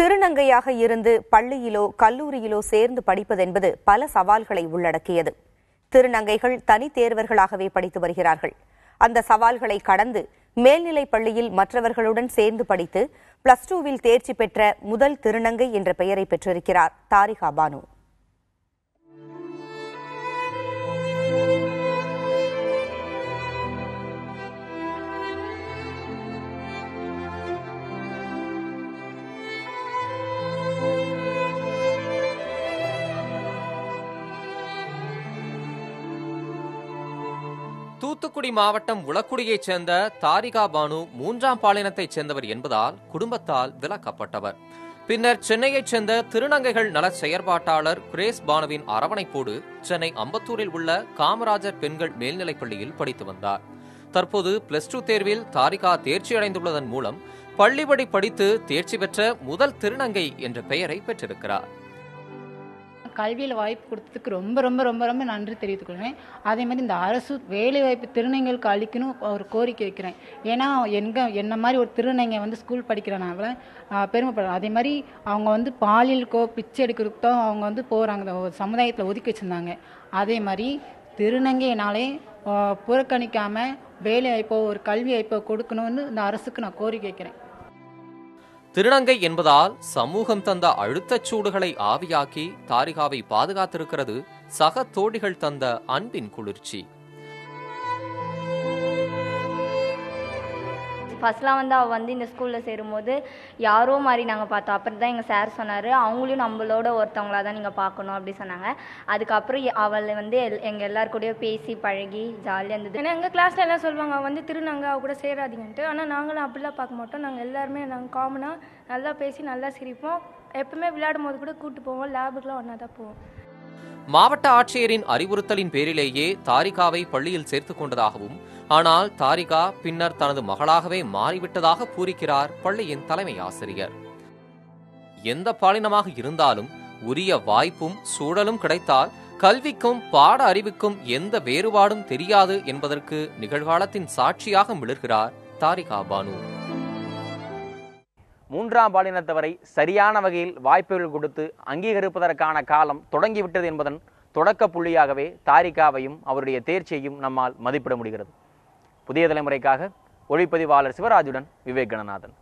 திருநங்கையாக இருந்து பள்ளியிலோ கல்லூரியிலோ சேர்ந்து படிப்பதென்பது பல சவால்களை உள்ளடக்கியது. திருநங்கைகள் தனித்தேர்வர்களாகவே படித்து வருகிறார்கள். அந்த சவால்களை கடந்து மேல்நிலைப் பள்ளியில் மற்றவர்களுடன் சேர்ந்து படித்து +2வில் தேர்ச்சி பெற்ற முதல் திருநங்கை என்ற பெயரை பெற்றிருக்கிறார் தாரிகா பானு. தூத்துக்குடி மாவட்டம் உளக்குடியைச் சேர்ந்த தாரிகா பானு 3ஆம் பாலினத்தைச் சேர்ந்தவர் என்பதால் குடும்பத்தால் விலக்கப்பட்டவர். பின்னர் சென்னையைச் சேர்ந்த திருநங்கைகள் நல செயற்பாட்டாளர் கிரேஸ் பானுவின் அரவணைப்போடு சென்னை அம்பத்தூரில் உள்ள காமராஜர் பெண்கள் மேல்நிலைப் பள்ளியில் படித்து வந்தார். தற்போது +2 தேர்வில் தாரிகா தேர்ச்சியடைந்துள்ளதன் மூலம் பள்ளிப்படி படித்து தேர்ச்சி பெற்ற முதல் திருநங்கை என்ற பெயரை பெற்றிருக்கிறார். கல்வியில் வாய்ப்பு கொடுத்ததுக்கு ரொம்ப ரொம்ப ரொம்ப ரொம்ப நன்றி தெரிவித்துக்கொள்கிறேன். அதே மாதிரி இந்த அரசு வேலை வாய்ப்பு திருநங்கைகளுக்கு அளிக்கணும் ஒரு கோரிக்கை வைக்கிறேன். ஏன்னா என்ன மாதிரி ஒரு திருநங்கை ஸ்கூல் படிக்கிறனால பெருமைப்படுறேன். அதே மாதிரி அவங்க பாலியலுக்கோ பிச்சை எடுக்கிறதுக்கோ அவங்க போகிறாங்க, சமுதாயத்தில் ஒதுக்கி வச்சுருந்தாங்க. அதே மாதிரி திருநங்கையினாலே புறக்கணிக்காமல் வேலை வாய்ப்போ ஒரு கல்வி வாய்ப்போ கொடுக்கணும்னு இந்த அரசுக்கு நான் கோரிக்கை வைக்கிறேன். திருநங்கை என்பதால் சமூகம் தந்த அழுத்தச் சூடுகளை ஆவியாக்கி தாரிகாவை பாதுகாத்திருக்கிறது சக தோழிகள் தந்த அன்பின் குளிர்ச்சி. ஃபர்ஸ்ட்லாம் அவள் இந்த ஸ்கூலில் சேரும்போது யாரோ மாதிரி நாங்கள் பார்த்தோம். அப்புறம் தான் எங்கள் சார் சொன்னார், அவங்களையும் நம்மளோட ஒருத்தவங்களா தான் நீங்கள் பார்க்கணும் அப்படி சொன்னாங்க. அதுக்கப்புறம் அவள் எங்கள் எல்லாருக்கூடயும் பேசி பழகி ஜாலியாக இருந்தது. ஏன்னா எங்கள் கிளாஸில் எல்லாம் சொல்லுவாங்க அவள் திருநங்கை அவள் கூட சேராதீங்கன்ட்டு. ஆனால் நாங்களும் அப்படிலாம் பார்க்க மாட்டோம். நாங்கள் எல்லாருமே காமனாக நல்லா பேசி நல்லா சிரிப்போம். எப்பவுமே விளையாடும் போது கூட கூப்பிட்டு போவோம். லேபுக்குலாம் ஒன்றா தான் போவோம். மாவட்ட ஆட்சியரின் அறிவுறுத்தலின் பேரிலேயே தாரிகாவை பள்ளியில் சேர்த்துக் கொண்டதாகவும், ஆனால் தாரிகா பின்னர் தனது மகளாகவே மாறிவிட்டதாக பூரிக்கிறார் பள்ளியின் தலைமை ஆசிரியர். எந்த பாலினமாக இருந்தாலும் உரிய வாய்ப்பும் சூழலும் கிடைத்தால் கல்விக்கும் பாட அறிவுக்கும் எந்த வேறுபாடும் தெரியாது என்பதற்கு நிகழ்காலத்தின் சாட்சியாக மிளர்கிறார் தாரிகா பானு. 3ஆம் பாலினத்தவரை சரியான வகையில் வாய்ப்புகள் கொடுத்து அங்கீகரிப்பதற்கான காலம் தொடங்கிவிட்டது என்பதன் தொடக்க புள்ளியாகவே தாரிகாவையும் அவருடைய தேர்ச்சியையும் நம்மால் மதிப்பிட முடிகிறது. புதிய தலைமுறைக்காக ஒளிப்பதிவாளர் சிவராஜுடன் விவேக் கணநாதன்.